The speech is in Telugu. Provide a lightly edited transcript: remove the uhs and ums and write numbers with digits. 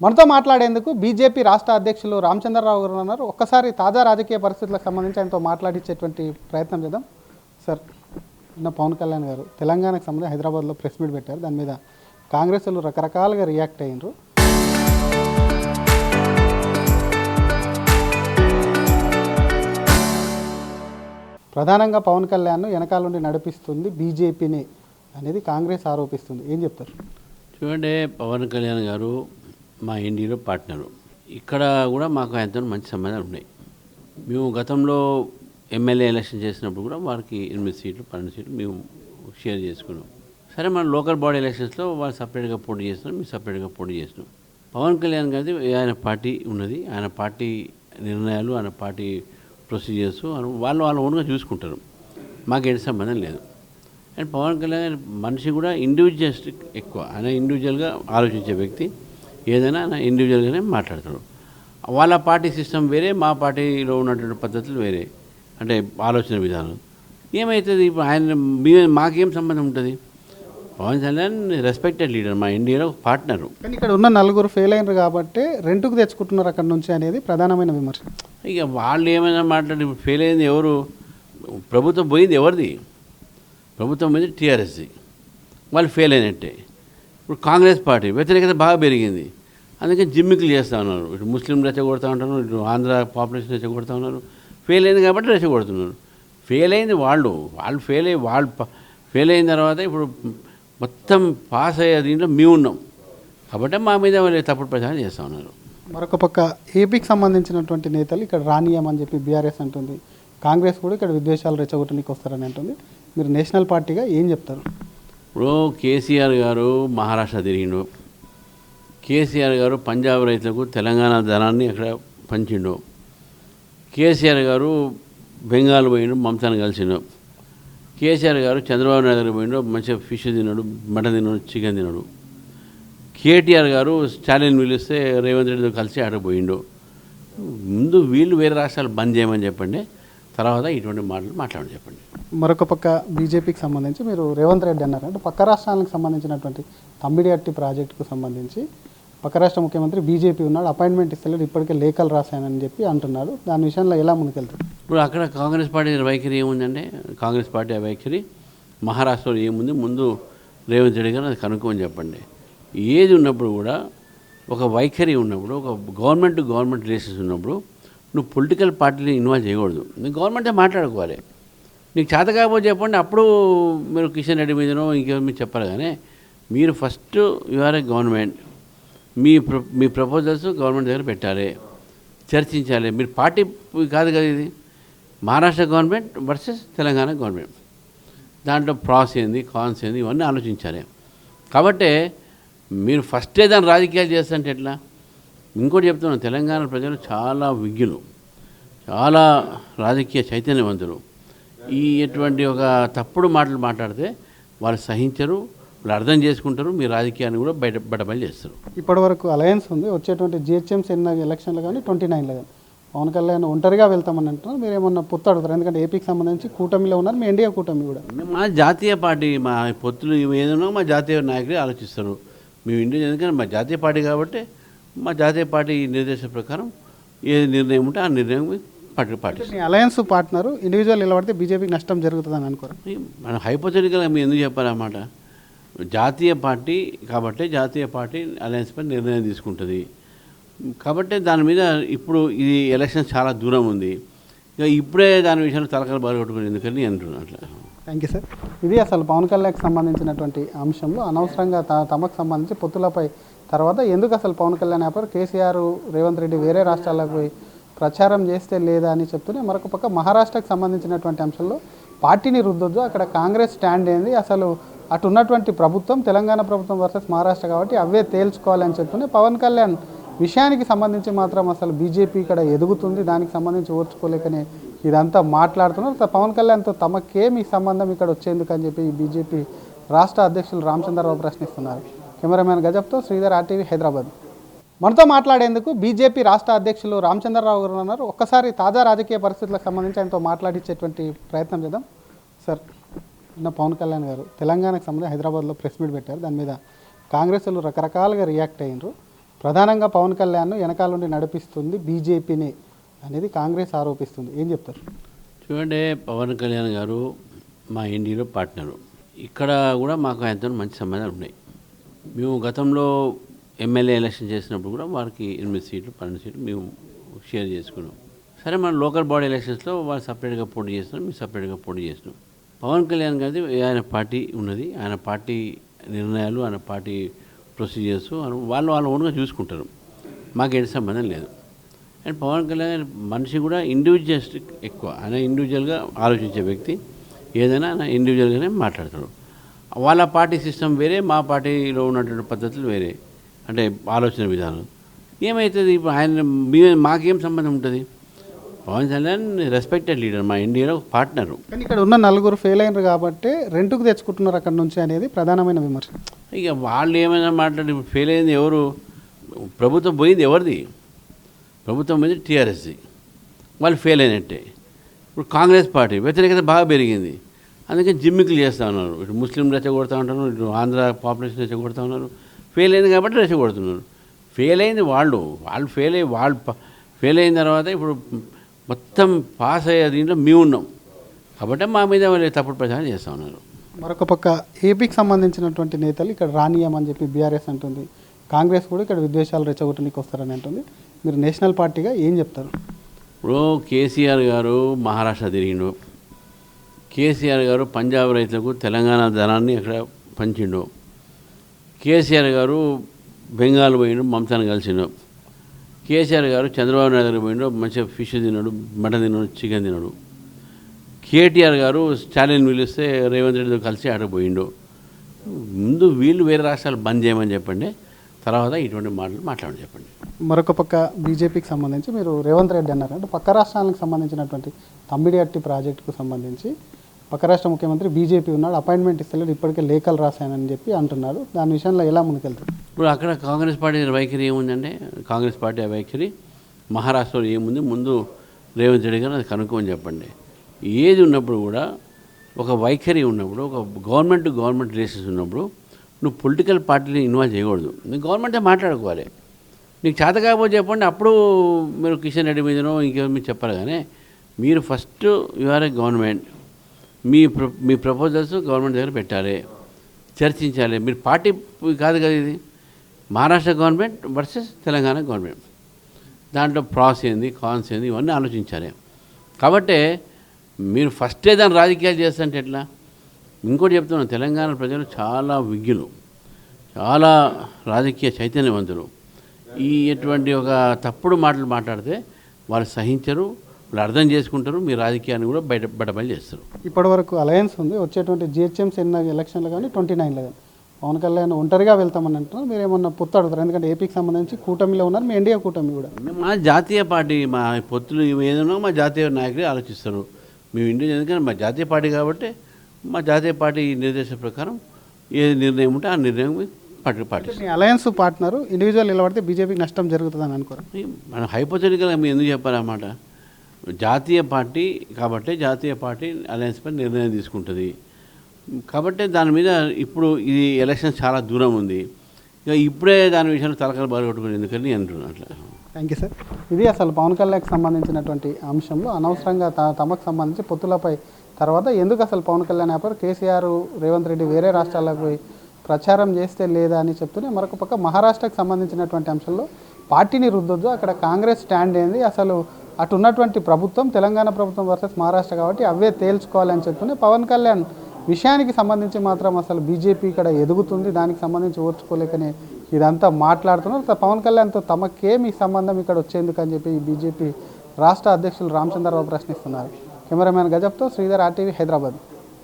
మనతో మాట్లాడేందుకు బీజేపీ రాష్ట్ర అధ్యక్షులు రామచంద్రరావు గారు ఉన్నారు. ఒక్కసారి తాజా రాజకీయ పరిస్థితులకు సంబంధించి ఆయనతో మాట్లాడించేటువంటి ప్రయత్నం చేద్దాం. సార్, నిన్న పవన్ కళ్యాణ్ గారు తెలంగాణకు సంబంధించి హైదరాబాద్లో ప్రెస్ మీట్ పెట్టారు. దాని మీద కాంగ్రెస్లు రకరకాలుగా రియాక్ట్ అయ్యారు. ప్రధానంగా పవన్ కళ్యాణ్ వెనకాల నుండి నడిపిస్తుంది బీజేపీని అనేది కాంగ్రెస్ ఆరోపిస్తుంది. ఏం చెప్తారు? చూడండి, పవన్ కళ్యాణ్ గారు మా ఎన్డీలో పార్ట్నరు. ఇక్కడ కూడా మాకు ఆయనతో మంచి సంబంధాలు ఉన్నాయి. మేము గతంలో ఎమ్మెల్యే ఎలక్షన్ చేసినప్పుడు కూడా వారికి 8 సీట్లు 12 సీట్లు మేము షేర్ చేసుకున్నాం. సరే, మన లోకల్ బాడీ ఎలక్షన్స్లో వాళ్ళు సపరేట్గా పోటీ చేస్తున్నాం, మేము సపరేట్గా పోటీ చేసినాం. పవన్ కళ్యాణ్ గారిది ఆయన పార్టీ ఉన్నది, ఆయన పార్టీ నిర్ణయాలు, ఆయన పార్టీ ప్రొసీజర్స్ వాళ్ళు ఓన్గా చూసుకుంటారు. మాకు ఎటు సంబంధం లేదు. అండ్ పవన్ కళ్యాణ్ మనిషి కూడా ఇండివిజువలిస్టిక్ ఎక్కువ. ఆయన ఇండివిజువల్గా ఆలోచించే వ్యక్తి. ఏదైనా ఆయన ఇండివిజువల్గానే మాట్లాడతాడు. వాళ్ళ పార్టీ సిస్టమ్ వేరే, మా పార్టీలో ఉన్నటువంటి పద్ధతులు వేరే, అంటే ఆలోచన విధానం. ఏమవుతుంది ఇప్పుడు ఆయన మాకేం సంబంధం ఉంటుంది? పవన్ కళ్యాణ్ రెస్పెక్టెడ్ లీడర్, మా ఇండియాలో పార్ట్నరు. కానీ ఇక్కడ ఉన్న నలుగురు ఫెయిల్ అయినారు కాబట్టి రెంట్కు తెచ్చుకుంటున్నారు అక్కడ నుంచి అనేది ప్రధానమైన విమర్శ. ఇక వాళ్ళు ఏమైనా మాట్లాడి ఇప్పుడు ఫెయిల్ అయింది ఎవరు? ప్రభుత్వం పోయింది ఎవరిది? ప్రభుత్వం మీద టీఆర్ఎస్ది. వాళ్ళు ఫెయిల్ అయినట్టే. ఇప్పుడు కాంగ్రెస్ పార్టీ వ్యతిరేకత బాగా పెరిగింది. అందుకని జిమ్మికులు చేస్తూ ఉన్నారు. ఇటు ముస్లింలు రెచ్చగొడతా ఉంటారు, ఇటు ఆంధ్ర పాపులేషన్ రెచ్చగొడతా ఉన్నారు. ఫెయిల్ అయింది కాబట్టి రెచ్చగొడుతున్నారు. ఫెయిల్ అయింది వాళ్ళు ఫెయిల్ అయిన తర్వాత ఇప్పుడు మొత్తం పాస్ అయ్యే దీంట్లో మేము ఉన్నాం కాబట్టి మా మీద వాళ్ళు తప్పుడు ప్రచారం చేస్తూ ఉన్నారు. మరొక పక్క ఏపీకి సంబంధించినటువంటి నేతలు ఇక్కడ రానియమని చెప్పి బీఆర్ఎస్ అంటుంది. కాంగ్రెస్ కూడా ఇక్కడ విద్వేషాలు రెచ్చగొట్టడానికి వస్తారని అంటుంది. మీరు నేషనల్ పార్టీగా ఏం చెప్తారు? ఇప్పుడు కేసీఆర్ గారు మహారాష్ట్ర తిరిగిండు. కేసీఆర్ గారు పంజాబ్ రైతులకు తెలంగాణ ధనాన్ని అక్కడ పంచిండు. కేసీఆర్ గారు బెంగాల్ పోయిండు, మమతాను కలిసిండు. కేసీఆర్ గారు చంద్రబాబు నాయుడు గారు పోయిండు, మంచిగా ఫిష్ తిన్నాడు, మటన్ తిన్నాడు, చికెన్ తిన్నాడు. కేటీఆర్ గారు స్టాలిన్ పిలిస్తే రేవంత్ రెడ్డితో కలిసి ఆడ పోయిండు. ముందు వీళ్ళు వేరే రాష్ట్రాలు బంద్ చేయమని చెప్పండి, తర్వాత ఇటువంటి మాటలు మాట్లాడమని చెప్పండి. మరొక పక్క బీజేపీకి సంబంధించి మీరు రేవంత్ రెడ్డి అన్నారు, అంటే పక్క రాష్ట్రాలకు సంబంధించినటువంటి తమ్మిడిహట్టి ప్రాజెక్టుకు సంబంధించి పక్క రాష్ట్ర ముఖ్యమంత్రి బీజేపీ ఉన్నాడు, అపాయింట్మెంట్ ఇస్తలేదు, ఇప్పటికే లేఖలు రాశానని చెప్పి అంటున్నారు. దాని విషయంలో ఎలా ముందుకెళ్తారు? ఇప్పుడు అక్కడ కాంగ్రెస్ పార్టీ వైఖరి ఏముందంటే, కాంగ్రెస్ పార్టీ వైఖరి మహారాష్ట్రలో ఏముంది, ముందు రేవంత్ రెడ్డి గారు అది కనుక్కోమని చెప్పండి. ఏది ఉన్నప్పుడు కూడా ఒక వైఖరి ఉన్నప్పుడు, ఒక గవర్నమెంట్ రిలేషన్స్ ఉన్నప్పుడు నువ్వు పొలిటికల్ పార్టీని ఇన్వాల్వ్ చేయకూడదు. నువ్వు గవర్నమెంటే మాట్లాడుకోవాలి. నీకు చేత కాకపోతే చెప్పండి, అప్పుడు మీరు కిషన్ రెడ్డి మీదనో ఇంకేమో మీరు చెప్పాలి. కానీ మీరు ఫస్ట్ యూఆర్ ఏ గవర్నమెంట్, మీ ప్రపోజల్స్ గవర్నమెంట్ దగ్గర పెట్టాలి, చర్చించాలి. మీరు పార్టీ కాదు కదా ఇది. Maharashtra government versus Telangana government, దాంట్లో ప్రాస్ ఏంది, కాన్స్ ఏంది, ఇవన్నీ ఆలోచించాలి. కాబట్టి మీరు ఫస్టే దాని రాజకీయాలు చేస్తుంటే ఎట్లా? ఇంకోటి చెప్తున్నాను, తెలంగాణ ప్రజలు చాలా విజ్ఞులు, చాలా రాజకీయ చైతన్యవంతులు. ఎటువంటి ఒక తప్పుడు మాటలు మాట్లాడితే వాళ్ళు సహించరు, వాళ్ళు అర్థం చేసుకుంటారు, మీ రాజకీయాన్ని కూడా బయటపడి చేస్తారు. ఇప్పటివరకు అలయన్స్ ఉంది, వచ్చేటువంటి జిహెచ్ఎంసీ ఎలక్షన్లు కానీ 29లో కానీ పవన్ కళ్యాణ్ ఒంటరిగా వెళ్తామని అంటున్నారు. మీరు ఏమన్నా పొత్తు అడుగుతారు? ఎందుకంటే ఏపీకి సంబంధించి కూటమిలో ఉన్నారు, మీ ఎన్డీఏ కూటమి కూడా. మా జాతీయ పార్టీ, మా పొత్తులు ఏదైనా మా జాతీయ నాయకులే ఆలోచిస్తారు. మేము ఇండియా, ఎందుకంటే మా జాతీయ పార్టీ కాబట్టి మా జాతీయ పార్టీ నిర్దేశం ప్రకారం ఏది నిర్ణయం ఉంటే ఆ నిర్ణయం పార్టీ. మీ అలయన్స్ పార్ట్నరు ఇండివిజువల్ నిలబడితే బీజేపీకి నష్టం జరుగుతుందని అనుకోరు? మనం హైపోథెటికల్గా మేము ఎందుకు చెప్పాలన్నమాట. జాతీయ పార్టీ కాబట్టి జాతీయ పార్టీ అలయన్స్ పై నిర్ణయం తీసుకుంటుంది కాబట్టి దాని మీద ఇప్పుడు ఇది ఎలక్షన్ చాలా దూరం ఉంది, ఇక ఇప్పుడే దాని విషయంలో తలకాలు బాగొట్టుకుని ఎందుకని అంటున్నాను. అట్లా. Thank you sir. ఇది అసలు పవన్ కళ్యాణ్కి సంబంధించినటువంటి అంశంలో అనవసరంగా తమకు సంబంధించి పొత్తులపై తర్వాత ఎందుకు అసలు పవన్ కళ్యాణ్ ఆపారు, కేసీఆర్ రేవంత్ రెడ్డి వేరే రాష్ట్రాలకు పోయి ప్రచారం చేస్తే లేదా అని చెప్తూనే మరొక పక్క మహారాష్ట్రకు సంబంధించినటువంటి అంశంలో పార్టీని రుద్దొద్దు, అక్కడ కాంగ్రెస్ స్టాండ్ ఏంది, అసలు అటు ఉన్నటువంటి ప్రభుత్వం తెలంగాణ ప్రభుత్వం వర్సెస్ మహారాష్ట్ర కాబట్టి అవే తేల్చుకోవాలని చెప్తూనే పవన్ కళ్యాణ్ విషయానికి సంబంధించి మాత్రం అసలు బీజేపీ ఇక్కడ ఎదుగుతుంది, దానికి సంబంధించి ఓర్చుకోలేకనే ఇదంతా మాట్లాడుతున్నారు. పవన్ కళ్యాణ్తో తమకేమి సంబంధం ఇక్కడ వచ్చేందుకు అని చెప్పి బీజేపీ రాష్ట్ర అధ్యక్షులు రామచంద్రరావు ప్రశ్నిస్తున్నారు. కెమెరామ్యాన్ గజబ్తో శ్రీధర్, RTV, హైదరాబాద్. మనతో మాట్లాడేందుకు బీజేపీ రాష్ట్ర అధ్యక్షులు రామచంద్రరావు గారు ఉన్నారు. ఒక్కసారి తాజా రాజకీయ పరిస్థితులకు సంబంధించి ఆయనతో మాట్లాడించేటువంటి ప్రయత్నం చేద్దాం. సార్, నిన్న పవన్ కళ్యాణ్ గారు తెలంగాణకు సంబంధించి హైదరాబాద్లో ప్రెస్ మీట్ పెట్టారు. దాని మీద కాంగ్రెస్లు రకరకాలుగా రియాక్ట్ అయ్యారు. ప్రధానంగా పవన్ కళ్యాణ్ వెనకాల నుండి నడిపిస్తుంది బీజేపీని అనేది కాంగ్రెస్ ఆరోపిస్తుంది. ఏం చెప్తారు? చూడండి, పవన్ కళ్యాణ్ గారు మా ఎన్డీలో పార్ట్నరు. ఇక్కడ కూడా మాకు ఆయనతో మంచి సంబంధాలు ఉన్నాయి. మేము గతంలో ఎమ్మెల్యే ఎలక్షన్ చేసినప్పుడు కూడా వారికి 8 సీట్లు 12 సీట్లు మేము షేర్ చేసుకున్నాం. సరే, మన లోకల్ బాడీ ఎలక్షన్స్లో వాళ్ళు సపరేట్గా పోటీ చేస్తున్నాం, మేము సపరేట్గా పోటీ చేసినాం. పవన్ కళ్యాణ్ గారిది ఆయన పార్టీ ఉన్నది, ఆయన పార్టీ నిర్ణయాలు, ఆయన పార్టీ ప్రొసీజర్స్ వాళ్ళు ఓన్గా చూసుకుంటారు. మాకు ఎటు సంబంధం లేదు. అండ్ పవన్ కళ్యాణ్ మనిషి కూడా ఇండివిజువలిస్టిక్ ఎక్కువ. ఆయన ఇండివిజువల్గా ఆలోచించే వ్యక్తి. ఏదైనా ఆయన ఇండివిజువల్గానే మాట్లాడతాడు. వాళ్ళ పార్టీ సిస్టమ్ వేరే, మా పార్టీలో ఉన్నటువంటి పద్ధతులు వేరే, అంటే ఆలోచన విధానం. ఏమవుతుంది ఇప్పుడు ఆయన మాకేం సంబంధం ఉంటుంది? పవన్ కళ్యాణ్ రెస్పెక్టెడ్ లీడర్, మా ఇండియాలో పార్ట్నరు. కానీ ఇక్కడ ఉన్న 4 ఫెయిల్ అయినారు కాబట్టి రెంట్కు తెచ్చుకుంటున్నారు అక్కడ నుంచి అనేది ప్రధానమైన విమర్శ. ఇక వాళ్ళు ఏమైనా మాట్లాడి ఇప్పుడు ఫెయిల్ అయింది ఎవరు? ప్రభుత్వం పోయింది ఎవరిది? ప్రభుత్వం పోయింది టీఆర్ఎస్ది. వాళ్ళు ఫెయిల్ అయినట్టే. ఇప్పుడు కాంగ్రెస్ పార్టీ వ్యతిరేకత బాగా పెరిగింది. అందుకే జిమ్మికులు చేస్తూ ఉన్నారు. ఇటు ముస్లింలు రెచ్చగొడతా ఉంటారు, ఇటు ఆంధ్ర పాపులేషన్ రెచ్చగొడతా ఉన్నారు. ఫెయిల్ అయింది కాబట్టి రెచ్చగొడుతున్నారు. ఫెయిల్ అయింది వాళ్ళు ఫెయిల్ అయిన తర్వాత ఇప్పుడు మొత్తం పాస్ అయ్యే దీంట్లో మేము ఉన్నాం కాబట్టి మా మీద వాళ్ళు తప్పుడు ప్రచారం చేస్తూ ఉన్నారు. మరొక పక్క ఏపీకి సంబంధించినటువంటి నేతలు ఇక్కడ రానియమని చెప్పి బీఆర్ఎస్ అంటుంది. కాంగ్రెస్ కూడా ఇక్కడ విద్వేషాలు రెచ్చగొట్టడానికి వస్తారని అంటుంది. మీరు నేషనల్ పార్టీగా ఏం చెప్తారు? ఇప్పుడు కేసీఆర్ గారు మహారాష్ట్ర తిరిగిండు. కేసీఆర్ గారు పంజాబ్ రైతులకు తెలంగాణ ధనాన్ని అక్కడ పంచిండు. కేసీఆర్ గారు బెంగాల్ పోయిండు, మమతాను కలిసిండు. కేసీఆర్ గారు చంద్రబాబు నాయుడు దగ్గర పోయిండు, మంచిగా ఫిష్ తిన్నాడు, మటన్ తిన్నాడు, చికెన్ తిన్నాడు. కేటీఆర్ గారు స్టాలిన్ పిలిస్తే రేవంత్ రెడ్డితో కలిసి ఆడ పోయిండు. ముందు వీళ్ళు వేరే రాష్ట్రాలు బంద్ చేయమని చెప్పండి, తర్వాత ఇటువంటి మాటలు మాట్లాడమని చెప్పండి. మరొక పక్క బీజేపీకి సంబంధించి మీరు రేవంత్ రెడ్డి అన్నారు, అంటే పక్క రాష్ట్రాలకు సంబంధించినటువంటి తమ్మిడిహట్టి ప్రాజెక్టుకు సంబంధించి పక్క రాష్ట్ర ముఖ్యమంత్రి బీజేపీ ఉన్నాడు, అపాయింట్మెంట్ ఇస్తలేదు, ఇప్పటికే లేఖలు రాశానని చెప్పి అంటున్నాడు. దాని విషయంలో ఎలా ముందుకెళ్తారు? ఇప్పుడు అక్కడ కాంగ్రెస్ పార్టీ వైఖరి ఏముందంటే, కాంగ్రెస్ పార్టీ వైఖరి మహారాష్ట్రలో ఏముంది, ముందు రేవంత్ రెడ్డి గారు అది కనుక్కోమని చెప్పండి. ఏది ఉన్నప్పుడు కూడా ఒక వైఖరి ఉన్నప్పుడు, ఒక గవర్నమెంట్ రిలేషన్స్ ఉన్నప్పుడు నువ్వు పొలిటికల్ పార్టీని ఇన్వాల్వ్ చేయకూడదు. నువ్వు గవర్నమెంటే మాట్లాడుకోవాలి. నీకు చేత కాకపోతే చెప్పండి, అప్పుడు మీరు కిషన్ రెడ్డి మీదనో ఇంకేమో మీరు చెప్పారు. కానీ మీరు ఫస్ట్ యూఆర్ ఏ గవర్నమెంట్, మీ ప్రపోజల్స్ గవర్నమెంట్ దగ్గర పెట్టాలి, చర్చించాలి. మీరు పార్టీ కాదు కదా ఇది. Maharashtra government versus Telangana government, దాంట్లో ప్రాస్ ఏంది, కాన్స్ ఏంది, ఇవన్నీ ఆలోచించాలి. కాబట్టి మీరు ఫస్టే దాని రాజకీయాలు చేస్తుంటే ఎట్లా? ఇంకోటి చెప్తున్నాను, తెలంగాణ ప్రజలు చాలా విజ్ఞులు, చాలా రాజకీయ చైతన్యవంతులు. ఎటువంటి ఒక తప్పుడు మాటలు మాట్లాడితే వాళ్ళు సహించరు, వాళ్ళు అర్థం చేసుకుంటారు, మీ రాజకీయాన్ని కూడా బయటపడి చేస్తారు. ఇప్పటివరకు అలయన్స్ ఉంది, వచ్చేటువంటి జిహెచ్ఎంసీ ఎలక్షన్లు కానీ 29లో కానీ పవన్ కళ్యాణ్ ఒంటరిగా వెళ్తామని అంటున్నారు. మీరు ఏమన్నా పొత్తు అడుగుతారు? ఎందుకంటే ఏపీకి సంబంధించి కూటమిలో ఉన్నారు, మీ ఎన్డీఏ కూటమి కూడా. మా జాతీయ పార్టీ, మా పొత్తులు ఏదైనా మా జాతీయ నాయకులే ఆలోచిస్తారు. మేము ఇండియా, ఎందుకంటే మా జాతీయ పార్టీ కాబట్టి మా జాతీయ పార్టీ నిర్దేశం ప్రకారం ఏది నిర్ణయం ఉంటే ఆ నిర్ణయం పాటిస్తారు. మీ అలయన్స్ పార్ట్నరు ఇండివిజువల్ నిలబడితే బీజేపీకి నష్టం జరుగుతుందని అనుకోరు? మనం హైపోథెటికల్గా మేము ఎందుకు చెప్పాలన్నమాట. జాతీయ పార్టీ కాబట్టి జాతీయ పార్టీ అలయన్స్ పై నిర్ణయం తీసుకుంటుంది. కాబట్టి దాని మీద ఇప్పుడు ఇది ఎలక్షన్ చాలా దూరం ఉంది, ఇక ఇప్పుడే దాని విషయంలో తలకాలు బాగొట్టుకుని ఎందుకని అంటున్నాను అట్లా. Thank you sir. ఇది అసలు పవన్ కళ్యాణ్కి సంబంధించినటువంటి అంశంలో అనవసరంగా తమకు సంబంధించి పొత్తులపై తర్వాత ఎందుకు అసలు పవన్ కళ్యాణ్ ఆపారు, కేసీఆర్ రేవంత్ రెడ్డి వేరే రాష్ట్రాలకు పోయి ప్రచారం చేస్తే లేదా అని చెప్తూనే మరొక పక్క మహారాష్ట్రకు సంబంధించినటువంటి అంశంలో పార్టీని రుద్దొద్దు, అక్కడ కాంగ్రెస్ స్టాండ్ ఏంది, అసలు అటు ఉన్నటువంటి ప్రభుత్వం తెలంగాణ ప్రభుత్వం వర్సెస్ మహారాష్ట్ర కాబట్టి అవే తేల్చుకోవాలని చెప్తూనే పవన్ కళ్యాణ్ విషయానికి సంబంధించి మాత్రం అసలు బీజేపీ ఇక్కడ ఎదుగుతుంది, దానికి సంబంధించి ఓర్చుకోలేకనే ఇదంతా మాట్లాడుతున్నారు. పవన్ కళ్యాణ్తో తమకేమి సంబంధం ఇక్కడ వచ్చేందుకు అని చెప్పి బీజేపీ రాష్ట్ర అధ్యక్షులు రామచంద్రరావు ప్రశ్నిస్తున్నారు. కెమెరామ్యాన్ గజప్తో శ్రీధర్, RTV, హైదరాబాద్.